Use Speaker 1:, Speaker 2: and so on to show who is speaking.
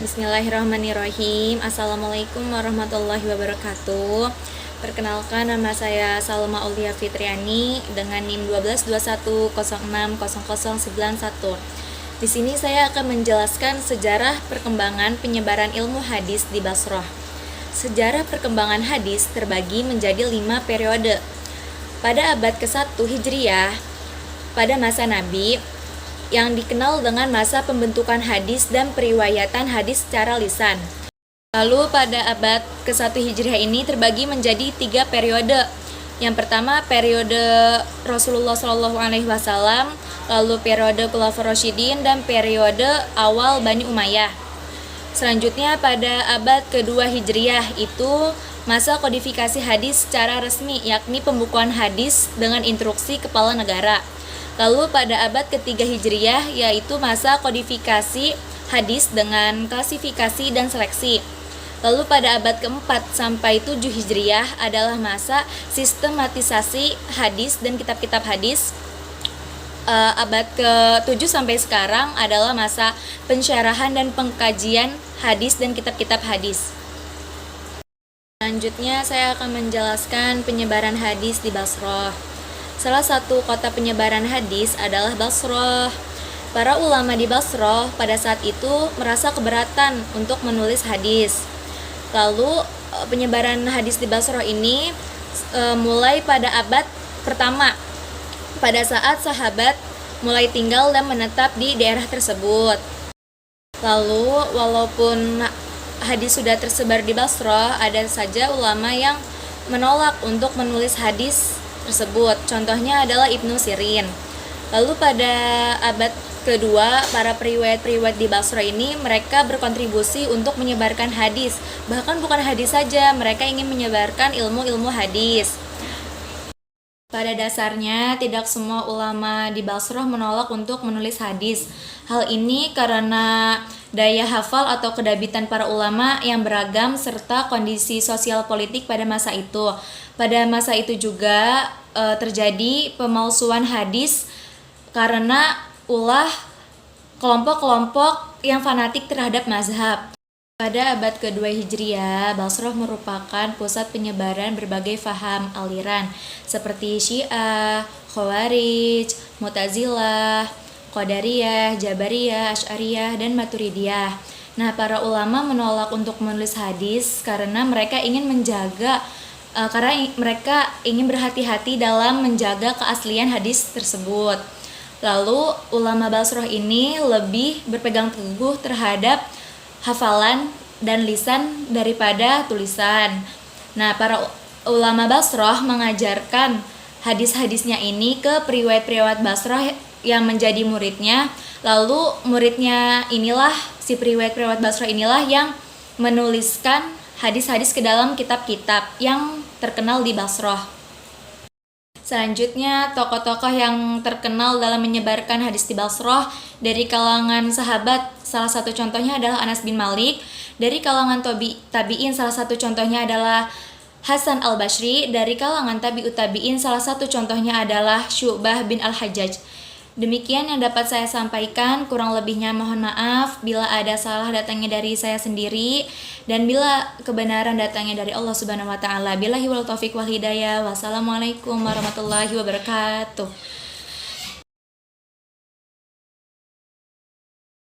Speaker 1: Bismillahirrahmanirrahim. Assalamualaikum warahmatullahi wabarakatuh. Perkenalkan, nama saya Salma Aulia Fitriani dengan NIM 1221060091. Di sini saya akan menjelaskan sejarah perkembangan penyebaran ilmu hadis di Basrah. Sejarah perkembangan hadis terbagi menjadi 5 periode. Pada abad ke-1 Hijriah, pada masa Nabi, yang dikenal dengan masa pembentukan hadis dan periwayatan hadis secara lisan. Lalu pada abad ke-1 Hijriah ini terbagi menjadi 3 periode. Yang pertama periode Rasulullah SAW, lalu periode Khulafaur Rasyidin, dan periode awal Bani Umayyah. Selanjutnya pada abad kedua Hijriah itu masa kodifikasi hadis secara resmi, yakni pembukuan hadis dengan instruksi kepala negara. Lalu pada abad ketiga Hijriah yaitu masa kodifikasi hadis dengan klasifikasi dan seleksi. Lalu pada abad keempat sampai 7 Hijriah adalah masa sistematisasi hadis dan kitab-kitab hadis. Abad ke-7 sampai sekarang adalah masa pensyarahan dan pengkajian hadis dan kitab-kitab hadis. Selanjutnya saya akan menjelaskan penyebaran hadis di Basrah. Salah satu kota penyebaran hadis adalah Basrah. Para ulama di Basrah pada saat itu merasa keberatan untuk menulis hadis. Lalu penyebaran hadis di Basrah ini mulai pada abad pertama, pada saat sahabat mulai tinggal dan menetap di daerah tersebut. Lalu walaupun hadis sudah tersebar di Basrah, ada saja ulama yang menolak untuk menulis hadis tersebut. Contohnya adalah Ibnu Sirin. Lalu pada abad kedua, para periwayat-periwayat di Basrah ini mereka berkontribusi untuk menyebarkan hadis. Bahkan bukan hadis saja, mereka ingin menyebarkan ilmu-ilmu hadis. Pada dasarnya, tidak semua ulama di Basrah menolak untuk menulis hadis. Hal ini karena daya hafal atau kedabitan para ulama yang beragam serta kondisi sosial politik pada masa itu. Pada masa itu juga terjadi pemalsuan hadis karena ulah kelompok-kelompok yang fanatik terhadap mazhab. Pada abad kedua Hijriah, Basrah merupakan pusat penyebaran berbagai faham aliran seperti Syiah, Khawarij, Mu'tazilah, Qadariyah, Jabariyah, Asy'ariyah, dan Maturidiyah. Nah, para ulama menolak untuk menulis hadis karena mereka ingin berhati-hati dalam menjaga keaslian hadis tersebut. Lalu ulama Basrah ini lebih berpegang teguh terhadap hafalan dan lisan daripada tulisan. Nah, para ulama Basrah mengajarkan hadis-hadisnya ini ke periwayat-periwayat Basrah yang menjadi muridnya. Lalu muridnya inilah, si periwayat-periwayat Basrah inilah yang menuliskan hadis-hadis ke dalam kitab-kitab yang terkenal di Basrah. Selanjutnya, tokoh-tokoh yang terkenal dalam menyebarkan hadis di Basrah dari kalangan sahabat, salah satu contohnya adalah Anas bin Malik. Dari kalangan tabi'in, salah satu contohnya adalah Hasan al-Basri. Dari kalangan tabi'ut tabi'in, salah satu contohnya adalah Syu'bah bin al-Hajjaj. Demikian yang dapat saya sampaikan, kurang lebihnya mohon maaf bila ada salah datangnya dari saya sendiri dan bila kebenaran datangnya dari Allah Subhanahu wa taala. Billahi wal taufiq wal hidayah. Wassalamualaikum warahmatullahi wabarakatuh.